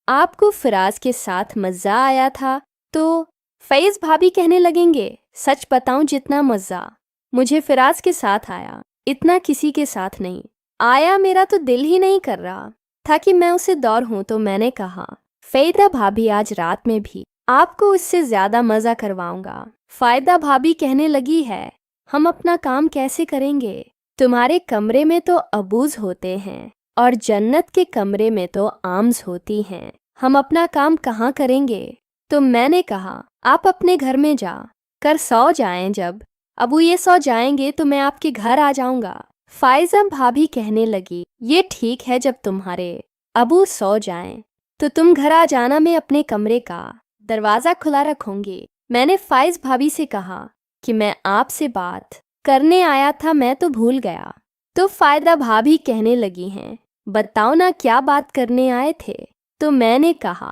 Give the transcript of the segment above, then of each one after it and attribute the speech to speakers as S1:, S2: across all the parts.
S1: آپ کو فراز کے ساتھ مزہ آیا تھا؟ تو فیض بھابھی کہنے لگیں گے سچ بتاؤں جتنا مزہ مجھے فراز کے ساتھ آیا اتنا کسی کے ساتھ نہیں آیا، میرا تو دل ہی نہیں کر رہا تھا کہ میں اسے دور ہوں۔ تو میں نے کہا فائدہ بھابھی آج رات میں بھی آپ کو اس سے زیادہ مزہ کرواؤں گا۔ فائدہ بھابھی کہنے لگی ہے ہم اپنا کام کیسے کریں گے؟ تمہارے کمرے میں تو ابوز ہوتے ہیں اور جنت کے کمرے میں تو آمز ہوتی ہیں، ہم اپنا کام کہاں کریں گے؟ تو میں نے کہا آپ اپنے گھر میں جا کر سو جائیں، جب ابو یہ سو جائیں گے تو میں آپ کے گھر آ جاؤں گا۔ فائزہ بھابھی کہنے لگی یہ ٹھیک ہے، جب تمہارے ابو سو جائیں تو تم گھر آ جانا، میں اپنے کمرے کا دروازہ کھلا رکھوں گی۔ میں نے فائز بھابھی سے کہا کہ میں آپ سے بات کرنے آیا تھا، میں تو بھول گیا۔ تو فائدہ بھابھی کہنے لگی ہیں بتاؤ نا کیا بات کرنے آئے تھے؟ تو میں نے کہا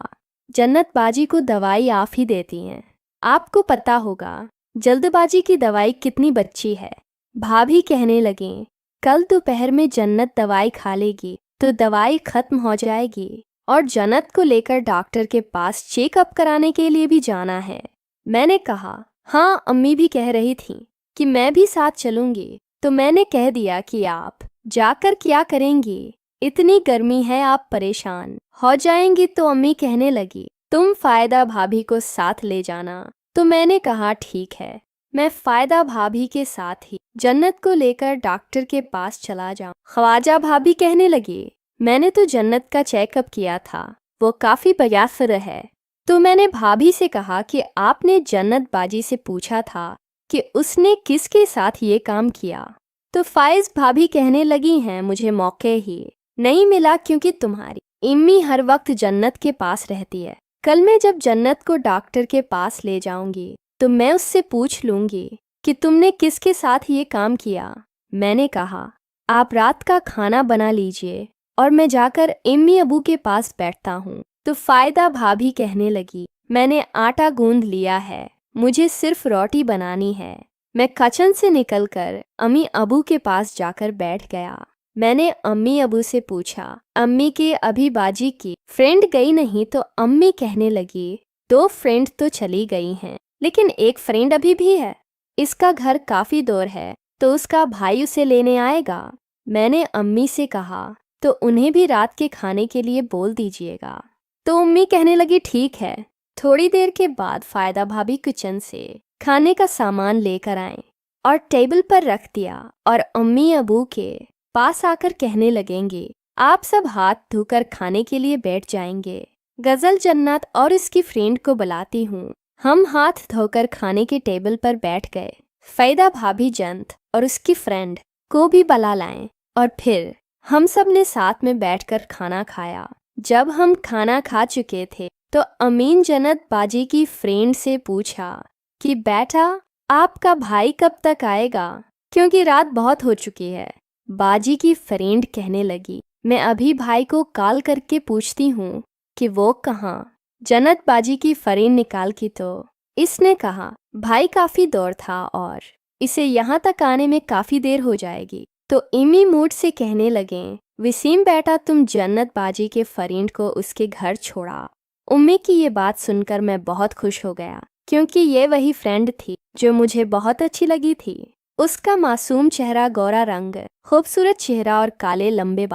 S1: جنت باجی کو دوائی آپ ہی دیتی ہیں، آپ کو پتہ ہوگا جلد بازی کی دوائی کتنی بچی ہے۔ بھابھی کہنے لگیں کل دوپہر میں جنت دوائی کھا لے گی تو دوائی ختم ہو جائے گی اور جنت کو لے کر ڈاکٹر کے پاس چیک اپ کرانے کے لیے بھی جانا ہے۔ میں نے کہا ہاں امی بھی کہہ رہی تھیں کہ میں بھی ساتھ چلوں گی، تو میں نے کہہ دیا کہ آپ جا کر کیا کریں گی، اتنی گرمی ہے آپ پریشان ہو جائیں گی۔ تو امی کہنے لگی تم فائدہ بھابھی کو ساتھ لے جانا۔ تو میں نے کہا ٹھیک ہے، میں فائدہ بھابھی کے ساتھ ہی جنت کو لے کر ڈاکٹر کے پاس چلا جاؤں۔ خواجہ بھابھی کہنے لگی میں نے تو جنت کا چیک اپ کیا تھا، وہ کافی بیافر ہے۔ تو میں نے بھابھی سے کہا کہ آپ نے جنت باجی سے پوچھا تھا کہ اس نے کس کے ساتھ یہ کام کیا؟ تو فائز بھابھی کہنے لگی ہیں مجھے موقع ہی نہیں ملا کیونکہ تمہاری امی ہر وقت جنت کے پاس رہتی ہے۔ کل میں جب جنت کو ڈاکٹر کے پاس لے جاؤں گی تو میں اس سے پوچھ لوں گی کہ تم نے کس کے ساتھ یہ کام کیا۔ میں نے کہا آپ رات کا کھانا بنا لیجئے اور میں جا کر امی ابو کے پاس بیٹھتا ہوں۔ تو فائدہ بھابھی کہنے لگی میں نے آٹا گوندھ لیا ہے، مجھے صرف روٹی بنانی ہے۔ میں کچن سے نکل کر امی ابو کے پاس جا کر بیٹھ گیا۔ میں نے امی ابو سے پوچھا امی کہ ابھی باجی کی فرینڈ گئی نہیں؟ تو امی کہنے لگی 2 فرینڈ تو چلی گئی ہیں لیکن ایک فرینڈ ابھی بھی ہے، اس کا گھر کافی دور ہے تو اس کا بھائی اسے لینے آئے گا۔ میں نے امی سے کہا تو انہیں بھی رات کے کھانے کے لیے بول دیجیے گا۔ تو امی کہنے لگی ٹھیک ہے۔ تھوڑی دیر کے بعد فائدہ بھابھی کچن سے کھانے کا سامان لے کر آئیں اور ٹیبل پر رکھ دیا اور امی ابو کے پاس آ کر کہنے لگیں گے آپ سب ہاتھ دھو کر کھانے کے لیے بیٹھ جائیں گے، غزل جنت اور اس کی فرینڈ کو بلاتی ہوں۔ ہم ہاتھ دھو کر کھانے کے ٹیبل پر بیٹھ گئے۔ فائدہ بھابھی جنت اور اس کی فرینڈ کو بھی بلا لائیں اور پھر ہم سب نے ساتھ میں بیٹھ کر کھانا کھایا۔ جب ہم کھانا کھا چکے تھے تو امین جنت باجی کی فرینڈ سے پوچھا کہ بیٹا آپ کا بھائی کب تک آئے گا کیونکہ رات بہت ہو چکی ہے۔ باجی کی فرینڈ کہنے لگی میں ابھی بھائی کو کال کر کے پوچھتی ہوں کہ وہ کہاں۔ جنت باجی کی فرینڈ نکال کی تو اس نے کہا بھائی کافی دور تھا اور اسے یہاں تک آنے میں کافی دیر ہو جائے گی۔ تو امی موڈ سے کہنے لگیں وسیم بیٹا تم جنت باجی کے فرینڈ کو اس کے گھر چھوڑا۔ امی کی یہ بات سن کر میں بہت خوش ہو گیا کیونکہ یہ وہی فرینڈ تھی جو مجھے بہت اچھی لگی تھی۔ اس کا معصوم چہرہ، گورا رنگ، خوبصورت چہرہ اور کالے لمبے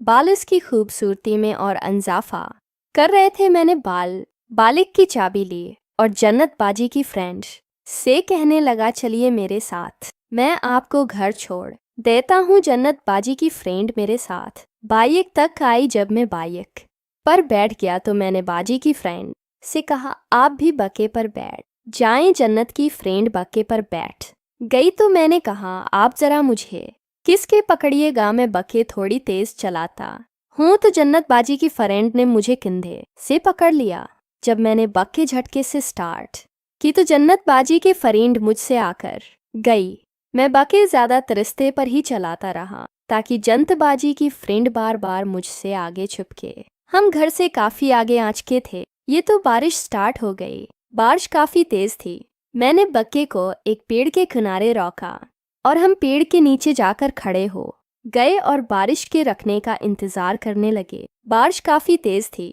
S1: بال اس کی خوبصورتی میں اور اضافہ کر رہے تھے۔ میں نے بالک کی چابی لی اور جنت باجی کی فرینڈ سے کہنے لگا چلیے میرے ساتھ، میں آپ کو گھر چھوڑ دیتا ہوں۔ جنت باجی کی فرینڈ میرے ساتھ بائیک تک آئی۔ جب میں بائیک پر بیٹھ گیا تو میں نے باجی کی فرینڈ سے کہا آپ بھی بکے پر بیٹھ جائیں۔ جنت کی فرینڈ بکے پر بیٹھ گئی تو میں نے کہا آپ ذرا مجھے کس کے پکڑیے گا، میں بکے تھوڑی تیز چلاتا ہوں۔ تو جنت باجی کی فرینڈ نے مجھے کندھے سے پکڑ لیا۔ جب میں نے بکے جھٹکے سے سٹارٹ کی تو جنت باجی کے فرینڈ مجھ سے آ کر گئی۔ میں بکے زیادہ رستے پر ہی چلاتا رہا تاکہ جنت باجی کی فرینڈ بار بار مجھ سے آگے چھپکے۔ ہم گھر سے کافی آگے آ چکے تھے، یہ تو بارش سٹارٹ ہو گئی۔ بارش کافی تیز تھی۔ میں نے بکے کو ایک پیڑ کے کنارے روکا اور ہم پیڑ کے نیچے جا کر کھڑے ہو گئے اور بارش کے رکنے کا انتظار کرنے لگے۔ بارش کافی تیز تھی